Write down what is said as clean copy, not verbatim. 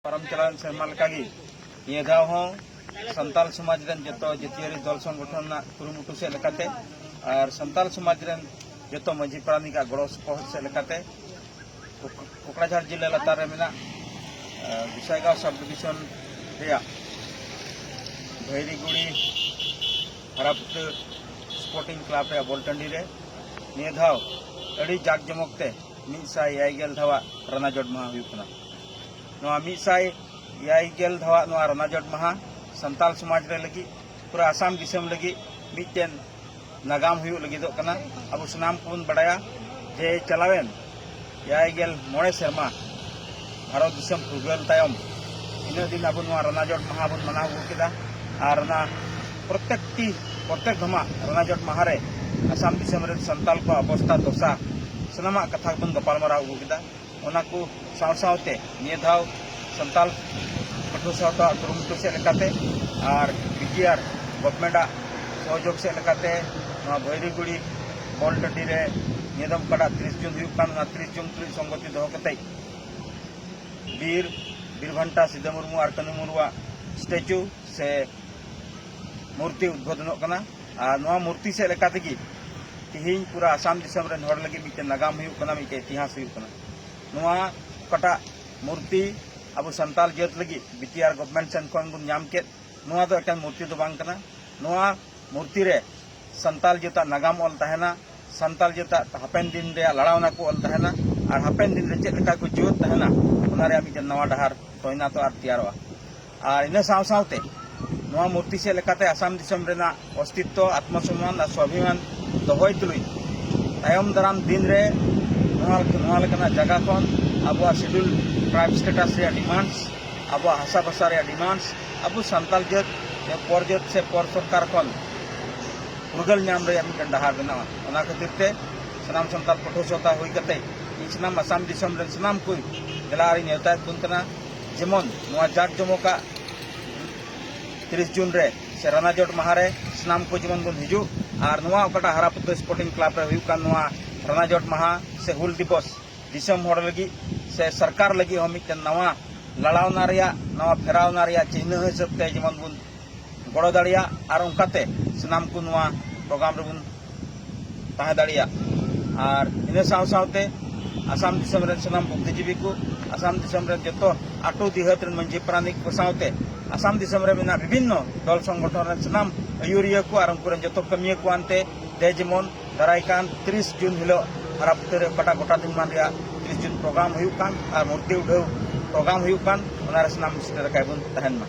परम चलान सेमा लेकागी ये धाव हों संताल समाज रेन जतो जतियारी दल संगठन कुरुमुटु से लेकाते और संताल समाज रेन जतो मजी प्राणी का गड़ो सपोहट से लेकाते कोकराझार जिले लतार रे मेना विशाईगांव सब डिविजन रेया भैरीगुड़ी हरापुट स्पोर्टिंग क्लब रे बोलटंडी रे निये धाव अड़ी जाक जमकते मिसा याइगेल धावा रनाजोट महा हुयुकना नवा मिसाई याई गेल धावा नवा रनाजोट महा संताल समाज रे लगी पूरा आसाम दिसम लगी मिटेन नागाम हुयु लगी दो कना अब सुनाम को बड़ाया जे चलावेन याई गेल मोड़े शर्मा भारत दिसम फुगल तायम इन दिन अब नवा रनाजोट महा बन मनाव केदा आर ना प्रत्येक धमा रनाजोट महा रे आसाम दिसम रे संताल को अवस्था दोसा सनामा कथा बन गपालमारा केदा ओना को साव सावते निये धाव संताल पठु सावता कुरुमुटु से लेकाते और बीटीआर गवर्नमेंट सहयोग से लेकाते भैरीगुड़ी बॉल टंडी रे नियदम कड़ा 30 जून हुयुकान 30 जून तुलिस संगति दोहो कते बीरभंटा सिद्ध मुर्मू और कनु मुर्मुआ स्टैचू से मूर्ति उद्बोधन कना और नवा मूर्ति से लेकाते की तिहिं पूरा आसाम दिसम रे हर लगी मिटे नागाम हुयुकना मिटे इतिहास हुयुकना नवा कटा मूर्ति अब संताल जात लगी बीटीआर गवर्नमेंट सेन खन बुन नाम के नवा दो एकन मूर्ति दो बांग कना नवा मूर्ति रे संताल जाता नागाम ऑल तहना संताल जाता हापेन दिन रे लड़ावना को ऑल तहना और हापेन दिन रे चेक लेका को जोत तहना उना रे मिटे नवा डहार तोयना तो आर तैयारवा और इन साव सावते नवा मूर्ति से लेकाते आसाम दिसम रेना अस्तित्व आत्मसम्मान और स्वाभिमान दोहय तुलुई तायम दाराम दिन रे नवा लेकना जगह खन अब शेड्यूल ट्राइब स्टेटस रे डिमांड्स अब हासा भाषा रे डिमांड्स अब संताल जात से पर सरकार खन फुरगल नाम रे मिटन डहार बनावा ओना खातिर ते सनाम संताल पठोसता हुई कते सनाम आसाम दिसम रे सनाम को गलारी नेता कुंतना जेमन नवा जाक जमोका 30 जून रे से रनाजोट महा रे सनाम को जेमन बन हिजु और नवा ओकटा हरापुट स्पोर्टिंग क्लब रे हुयुकान नवा रनाजोट महा से हुल दिवस दिसम होड़ लगी से सरकार लगी हम मिटन नवा लड़ावना रिया नवा फेरावना रिया चिन्ह हिसाब ते जेमन बुन गड़ो दाड़िया और उनकाते सनाम को नवा प्रोग्राम रे बुन ताहे दाड़िया और इन साव सावते आसाम दिसम रे सनाम बुद्धिजीवी को आसाम दिसम रे जतो आटो दिहत रे मंजी प्राणिक को सावते आसाम दिसम रे मेना विभिन्न दल संगठन रे सनाम अयुरिया को और उनको जतो कमिया को आनते दे जेमन दारायकान 30 जून हिलो हरापुट रे कटा गोटा दिन मान रिया 30 जून प्रोग्राम हुयुकान और मूर्ति उठाव प्रोग्राम हुयुकान ओना रे सनाम सेटर कायबुन तहन मा।